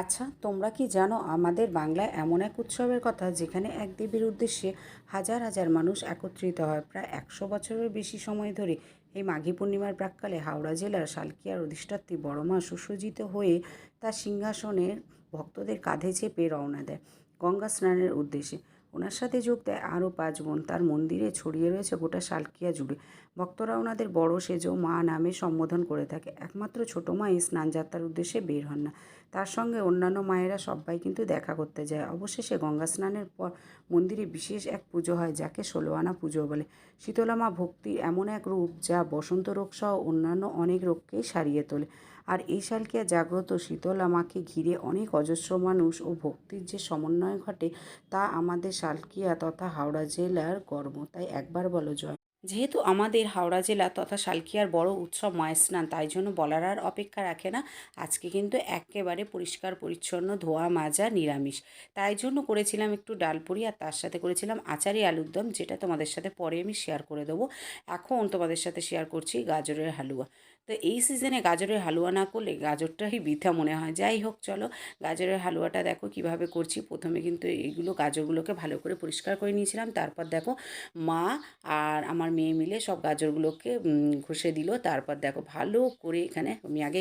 আচ্ছা, তোমরা কি জানো আমাদের বাংলায় এমন এক উৎসবের কথা যেখানে এক দেবীর উদ্দেশ্যে হাজার হাজার মানুষ একত্রিত হয়? প্রায় 100 বছরের বেশি সময় ধরে এই মাঘী পূর্ণিমার প্রাক্কালে হাওড়া জেলার শালকিয়ার অধিষ্ঠাত্রী বড়মা সুসজ্জিত হয়ে তার সিংহাসনের ভক্তদের কাঁধে চেপে রওনা দেয় গঙ্গা স্নানের উদ্দেশ্যে। ওনার সাথে যোগ দেয় আরও 5 বোন। তার মন্দিরে ছড়িয়ে রয়েছে গোটা শালকিয়া জুড়ে। ভক্তরা ওনাদের বড় সেজো মা নামে সম্বোধন করে থাকে। একমাত্র ছোটো মা এই স্নানযাত্রার উদ্দেশ্যে বের হন না, তার সঙ্গে অন্যান্য মায়েরা সবাই কিন্তু দেখা করতে যায়। অবশেষে গঙ্গা স্নানের পর মন্দিরে বিশেষ এক পুজো হয় যাকে 16 আনা পুজো বলে। শীতলা মা ভক্তির এমন এক রূপ যা বসন্ত রোগ সহ অন্যান্য অনেক রোগকেই সারিয়ে তোলে। আর এই শালকিয়া জাগ্রত শীতলা মাকে ঘিরে অনেক অজস্র মানুষ ও ভক্তির যে সমন্বয় ঘটে তা আমাদের শালকিয়া তথা হাওড়া জেলার গর্ব। তাই একবার বলো জয়। যেহেতু আমাদের হাওড়া জেলা তথা শালকিয়ার বড় উৎসব মায়ের স্নান, তাই জন্য বলার আর অপেক্ষা রাখে না। আজকে কিন্তু একেবারে পরিষ্কার পরিচ্ছন্ন ধোয়া মাজা নিরামিষ। তাই জন্য করেছিলাম একটু ডালপুরি আর তার সাথে করেছিলাম আচারি আলুর দম, যেটা তোমাদের সাথে পরে আমি শেয়ার করে দেবো। এখন তোমাদের সাথে শেয়ার করছি গাজরের হালুয়া। তো এই সিজনে গাজরের হালুয়া না করলে গাজরটাই বৃথা মনে হয়। যাই হোক, চলো গাজরের হালুয়াটা দেখো কিভাবে করছি। প্রথমে কিন্তু এইগুলো গাজরগুলোকে ভালো করে পরিষ্কার করে নিয়েছিলাম। তারপর দেখো মা আর আমার মেয়ে মিলে সব গাজরগুলোকে ঘষে দিল। তারপর দেখো ভালো করে এখানে আমি আগে